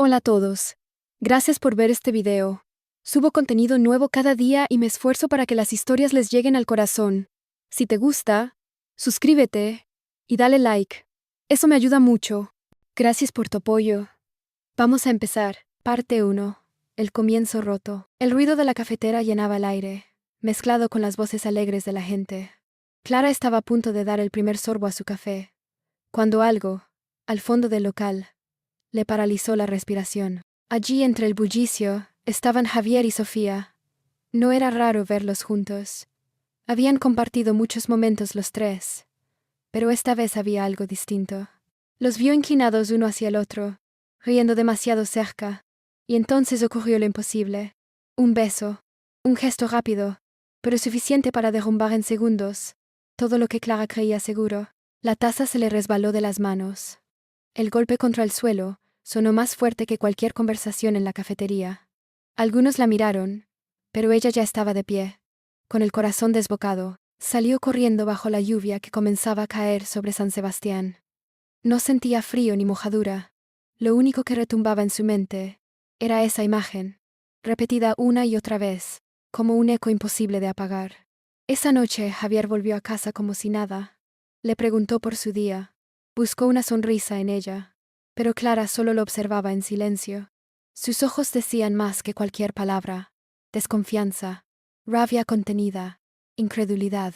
Hola a todos. Gracias por ver este video. Subo contenido nuevo cada día y me esfuerzo para que las historias les lleguen al corazón. Si te gusta, suscríbete y dale like. Eso me ayuda mucho. Gracias por tu apoyo. Vamos a empezar. Parte 1. El comienzo roto. El ruido de la cafetera llenaba el aire, mezclado con las voces alegres de la gente. Clara estaba a punto de dar el primer sorbo a su café, cuando algo, al fondo del local, le paralizó la respiración. Allí entre el bullicio estaban Javier y Sofía. No era raro verlos juntos. Habían compartido muchos momentos los tres, pero esta vez había algo distinto. Los vio inclinados uno hacia el otro, riendo demasiado cerca, y entonces ocurrió lo imposible. Un beso, un gesto rápido, pero suficiente para derrumbar en segundos todo lo que Clara creía seguro. La taza se le resbaló de las manos. El golpe contra el suelo sonó más fuerte que cualquier conversación en la cafetería. Algunos la miraron, pero ella ya estaba de pie, con el corazón desbocado. Salió corriendo bajo la lluvia que comenzaba a caer sobre San Sebastián. No sentía frío ni mojadura. Lo único que retumbaba en su mente era esa imagen, repetida una y otra vez, como un eco imposible de apagar. Esa noche Javier volvió a casa como si nada. Le preguntó por su día. Buscó una sonrisa en ella, pero Clara solo lo observaba en silencio. Sus ojos decían más que cualquier palabra: desconfianza, rabia contenida, incredulidad.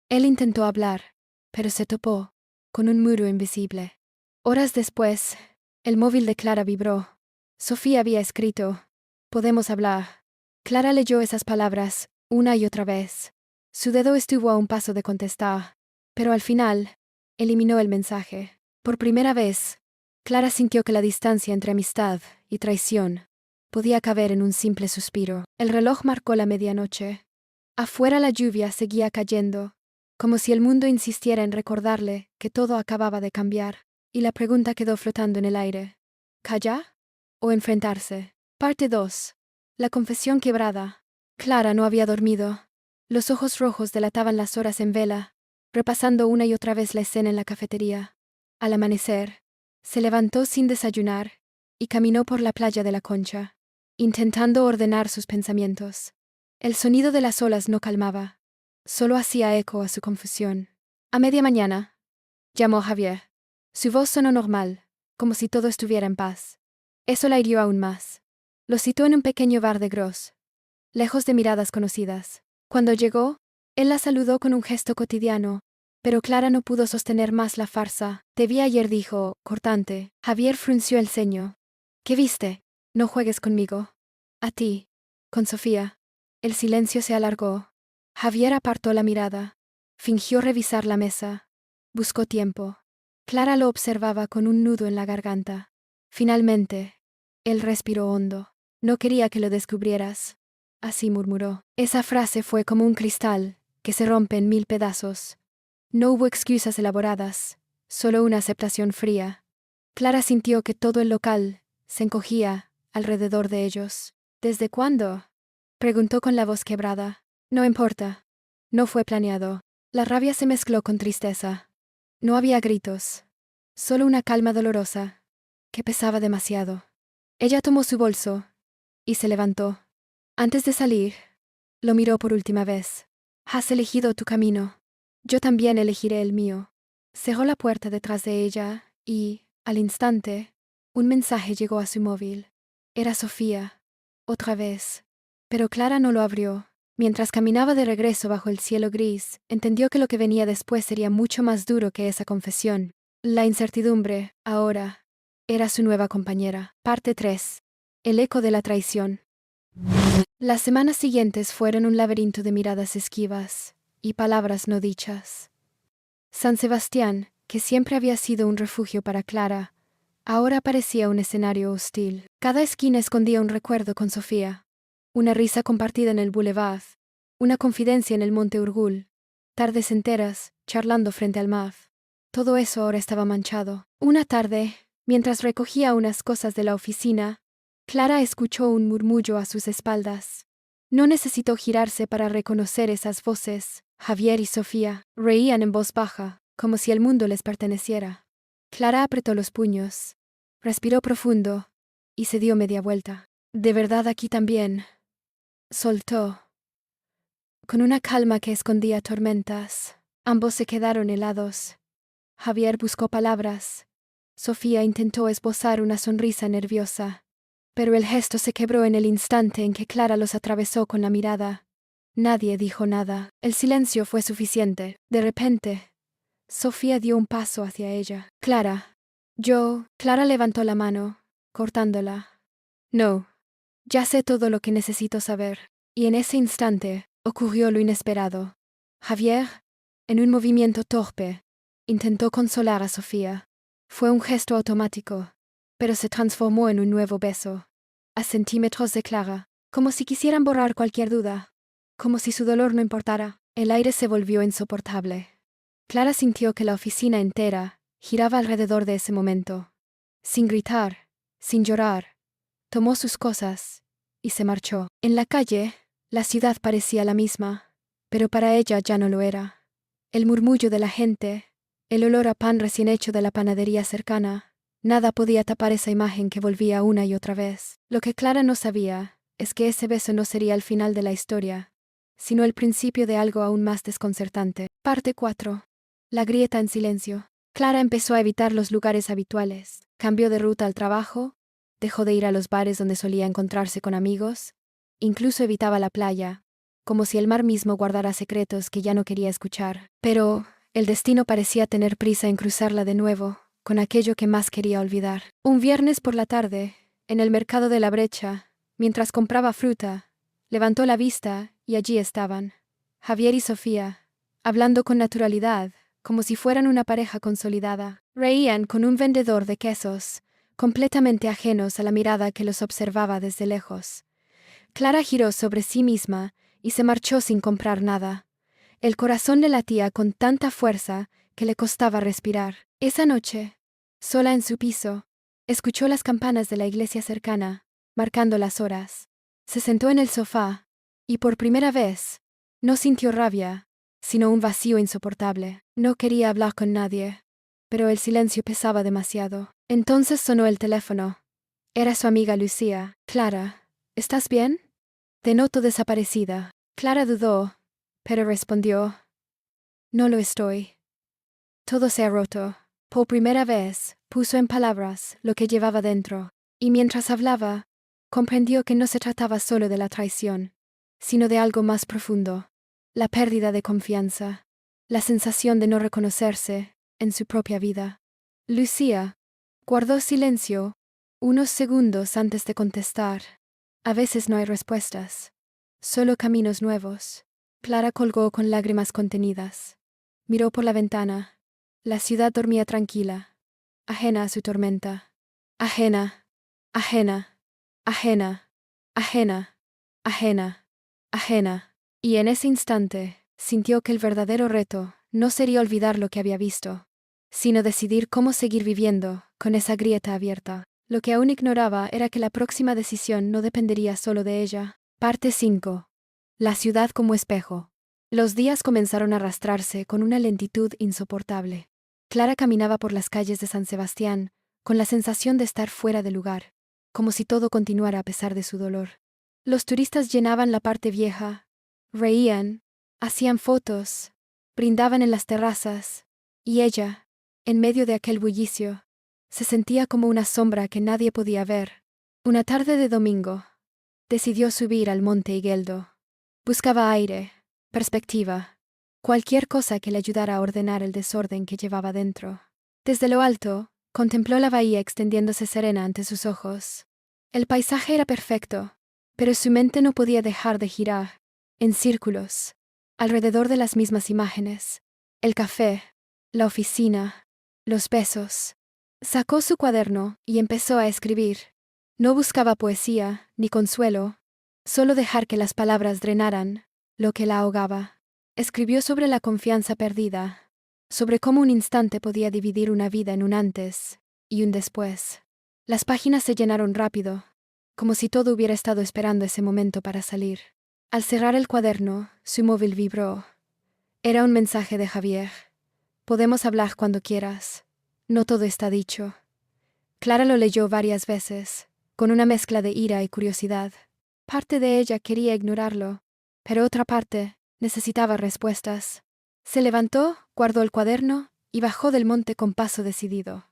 Él intentó hablar, pero se topó con un muro invisible. Horas después, el móvil de Clara vibró. Sofía había escrito: «Podemos hablar». Clara leyó esas palabras una y otra vez. Su dedo estuvo a un paso de contestar, pero al final eliminó el mensaje. Por primera vez, Clara sintió que la distancia entre amistad y traición podía caber en un simple suspiro. El reloj marcó la medianoche. Afuera la lluvia seguía cayendo, como si el mundo insistiera en recordarle que todo acababa de cambiar, y la pregunta quedó flotando en el aire: ¿callar o enfrentarse? Parte 2. La confesión quebrada. Clara no había dormido. Los ojos rojos delataban las horas en vela, repasando una y otra vez la escena en la cafetería. Al amanecer, se levantó sin desayunar y caminó por la playa de la Concha, intentando ordenar sus pensamientos. El sonido de las olas no calmaba, solo hacía eco a su confusión. A media mañana, llamó Javier. Su voz sonó normal, como si todo estuviera en paz. Eso la hirió aún más. Lo citó en un pequeño bar de Gros, lejos de miradas conocidas. Cuando llegó, él la saludó con un gesto cotidiano, pero Clara no pudo sostener más la farsa. «Te vi ayer», dijo, cortante. Javier frunció el ceño. «¿Qué viste?» «No juegues conmigo». «A ti». «Con Sofía». El silencio se alargó. Javier apartó la mirada. Fingió revisar la mesa. Buscó tiempo. Clara lo observaba con un nudo en la garganta. Finalmente, él respiró hondo. «No quería que lo descubrieras». Así murmuró. Esa frase fue como un cristal que se rompe en 1000 pedazos. No hubo excusas elaboradas, solo una aceptación fría. Clara sintió que todo el local se encogía alrededor de ellos. «¿Desde cuándo?», preguntó con la voz quebrada. «No importa. No fue planeado». La rabia se mezcló con tristeza. No había gritos, solo una calma dolorosa que pesaba demasiado. Ella tomó su bolso y se levantó. Antes de salir, lo miró por última vez. «Has elegido tu camino. Yo también elegiré el mío». Cerró la puerta detrás de ella y, al instante, un mensaje llegó a su móvil. Era Sofía, otra vez. Pero Clara no lo abrió. Mientras caminaba de regreso bajo el cielo gris, entendió que lo que venía después sería mucho más duro que esa confesión. La incertidumbre, ahora, era su nueva compañera. Parte 3. El eco de la traición. Las semanas siguientes fueron un laberinto de miradas esquivas y palabras no dichas. San Sebastián, que siempre había sido un refugio para Clara, ahora parecía un escenario hostil. Cada esquina escondía un recuerdo con Sofía, una risa compartida en el boulevard, una confidencia en el Monte Urgul, tardes enteras charlando frente al mar. Todo eso ahora estaba manchado. Una tarde, mientras recogía unas cosas de la oficina, Clara escuchó un murmullo a sus espaldas. No necesitó girarse para reconocer esas voces. Javier y Sofía reían en voz baja, como si el mundo les perteneciera. Clara apretó los puños. Respiró profundo y se dio media vuelta. ¿De verdad aquí también? Soltó. Con una calma que escondía tormentas. Ambos se quedaron helados. Javier buscó palabras. Sofía intentó esbozar una sonrisa nerviosa, pero el gesto se quebró en el instante en que Clara los atravesó con la mirada. Nadie dijo nada. El silencio fue suficiente. De repente, Sofía dio un paso hacia ella. Clara. Clara levantó la mano, cortándola. No. Ya sé todo lo que necesito saber. Y en ese instante, ocurrió lo inesperado. Javier, en un movimiento torpe, intentó consolar a Sofía. Fue un gesto automático, pero se transformó en un nuevo beso. A centímetros de Clara, como si quisieran borrar cualquier duda, como si su dolor no importara. El aire se volvió insoportable. Clara sintió que la oficina entera giraba alrededor de ese momento. Sin gritar, sin llorar, tomó sus cosas y se marchó. En la calle, la ciudad parecía la misma, pero para ella ya no lo era. El murmullo de la gente, el olor a pan recién hecho de la panadería cercana, nada podía tapar esa imagen que volvía una y otra vez. Lo que Clara no sabía es que ese beso no sería el final de la historia, sino el principio de algo aún más desconcertante. Parte 4. La grieta en silencio. Clara empezó a evitar los lugares habituales. Cambió de ruta al trabajo, dejó de ir a los bares donde solía encontrarse con amigos, incluso evitaba la playa, como si el mar mismo guardara secretos que ya no quería escuchar. Pero el destino parecía tener prisa en cruzarla de nuevo, con aquello que más quería olvidar. Un viernes por la tarde, en el mercado de la Brecha, mientras compraba fruta, levantó la vista y allí estaban, Javier y Sofía, hablando con naturalidad, como si fueran una pareja consolidada. Reían con un vendedor de quesos, completamente ajenos a la mirada que los observaba desde lejos. Clara giró sobre sí misma y se marchó sin comprar nada. El corazón le latía con tanta fuerza que le costaba respirar. Esa noche, sola en su piso, escuchó las campanas de la iglesia cercana, marcando las horas. Se sentó en el sofá y por primera vez no sintió rabia, sino un vacío insoportable. No quería hablar con nadie, pero el silencio pesaba demasiado. Entonces sonó el teléfono. Era su amiga Lucía. Clara, ¿estás bien? Te noto desaparecida. Clara dudó, pero respondió: No lo estoy. Todo se ha roto. Por primera vez, puso en palabras lo que llevaba dentro, y mientras hablaba, comprendió que no se trataba solo de la traición, sino de algo más profundo, la pérdida de confianza, la sensación de no reconocerse en su propia vida. Lucía guardó silencio unos segundos antes de contestar. A veces no hay respuestas, solo caminos nuevos. Clara colgó con lágrimas contenidas. Miró por la ventana. La ciudad dormía tranquila, ajena a su tormenta. Ajena, ajena, ajena, ajena, ajena, ajena. Y en ese instante, sintió que el verdadero reto no sería olvidar lo que había visto, sino decidir cómo seguir viviendo con esa grieta abierta. Lo que aún ignoraba era que la próxima decisión no dependería solo de ella. Parte 5. La ciudad como espejo. Los días comenzaron a arrastrarse con una lentitud insoportable. Clara caminaba por las calles de San Sebastián, con la sensación de estar fuera de lugar, como si todo continuara a pesar de su dolor. Los turistas llenaban la parte vieja, reían, hacían fotos, brindaban en las terrazas, y ella, en medio de aquel bullicio, se sentía como una sombra que nadie podía ver. Una tarde de domingo, decidió subir al monte Igueldo. Buscaba aire, perspectiva, cualquier cosa que le ayudara a ordenar el desorden que llevaba dentro. Desde lo alto, contempló la bahía extendiéndose serena ante sus ojos. El paisaje era perfecto, pero su mente no podía dejar de girar, en círculos, alrededor de las mismas imágenes. El café, la oficina, los besos. Sacó su cuaderno y empezó a escribir. No buscaba poesía, ni consuelo, solo dejar que las palabras drenaran lo que la ahogaba. Escribió sobre la confianza perdida, sobre cómo un instante podía dividir una vida en un antes y un después. Las páginas se llenaron rápido, como si todo hubiera estado esperando ese momento para salir. Al cerrar el cuaderno, su móvil vibró. Era un mensaje de Javier. Podemos hablar cuando quieras. No todo está dicho. Clara lo leyó varias veces, con una mezcla de ira y curiosidad. Parte de ella quería ignorarlo, pero otra parte necesitaba respuestas. Se levantó, guardó el cuaderno y bajó del monte con paso decidido.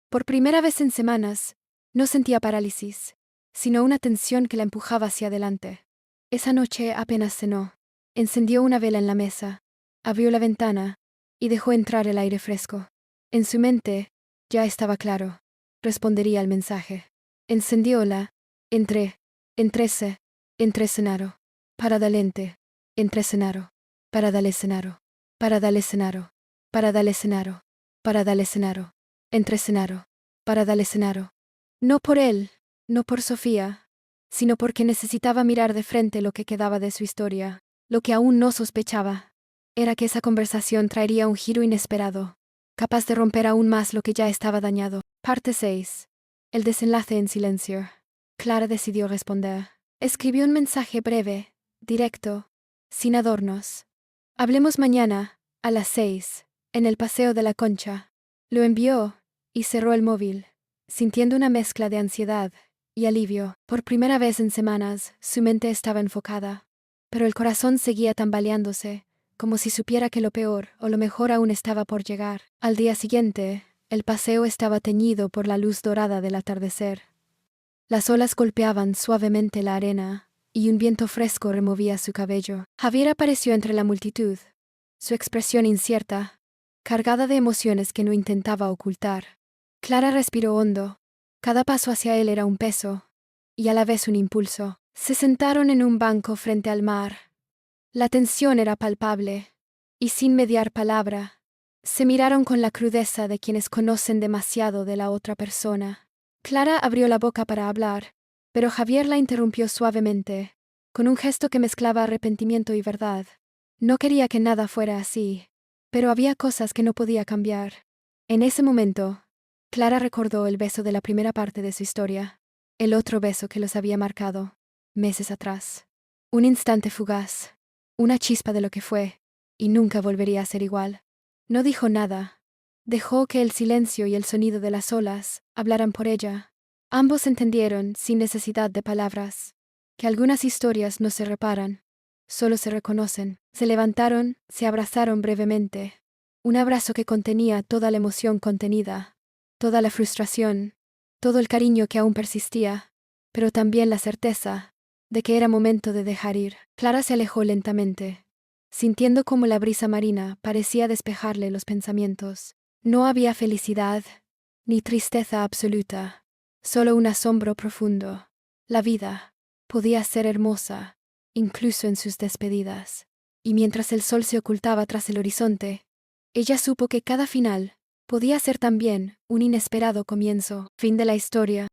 Por primera vez en semanas, no sentía parálisis, sino una tensión que la empujaba hacia adelante. Esa noche apenas cenó. Encendió una vela en la mesa, abrió la ventana y dejó entrar el aire fresco. En su mente, ya estaba claro. Respondería al mensaje. Encendióla. Entrese, Cenaro. Para dalente. Entre Cenaro. Para dale Cenaro. Para dale Cenaro. Para dale Cenaro. Para dale Cenaro. Entre Cenaro. Para dale Cenaro. No por él, no por Sofía, sino porque necesitaba mirar de frente lo que quedaba de su historia. Lo que aún no sospechaba era que esa conversación traería un giro inesperado, capaz de romper aún más lo que ya estaba dañado. Parte 6. El desenlace en silencio. Clara decidió responder. Escribió un mensaje breve, directo, sin adornos. Hablemos mañana, a las 6, en el Paseo de la Concha. Lo envió y cerró el móvil, sintiendo una mezcla de ansiedad y alivio. Por primera vez en semanas, su mente estaba enfocada, pero el corazón seguía tambaleándose, como si supiera que lo peor o lo mejor aún estaba por llegar. Al día siguiente, el paseo estaba teñido por la luz dorada del atardecer. Las olas golpeaban suavemente la arena, y un viento fresco removía su cabello. Javier apareció entre la multitud, su expresión incierta, cargada de emociones que no intentaba ocultar. Clara respiró hondo. Cada paso hacia él era un peso, y a la vez un impulso. Se sentaron en un banco frente al mar. La tensión era palpable, y sin mediar palabra, se miraron con la crudeza de quienes conocen demasiado de la otra persona. Clara abrió la boca para hablar, pero Javier la interrumpió suavemente, con un gesto que mezclaba arrepentimiento y verdad. No quería que nada fuera así, pero había cosas que no podía cambiar. En ese momento, Clara recordó el beso de la primera parte de su historia, el otro beso que los había marcado, meses atrás. Un instante fugaz, una chispa de lo que fue, y nunca volvería a ser igual. No dijo nada. Dejó que el silencio y el sonido de las olas hablaran por ella. Ambos entendieron, sin necesidad de palabras, que algunas historias no se reparan, solo se reconocen. Se levantaron, se abrazaron brevemente. Un abrazo que contenía toda la emoción contenida, toda la frustración, todo el cariño que aún persistía, pero también la certeza de que era momento de dejar ir. Clara se alejó lentamente, sintiendo cómo la brisa marina parecía despejarle los pensamientos. No había felicidad, ni tristeza absoluta, solo un asombro profundo. La vida podía ser hermosa, incluso en sus despedidas. Y mientras el sol se ocultaba tras el horizonte, ella supo que cada final podía ser también un inesperado comienzo. Fin de la historia.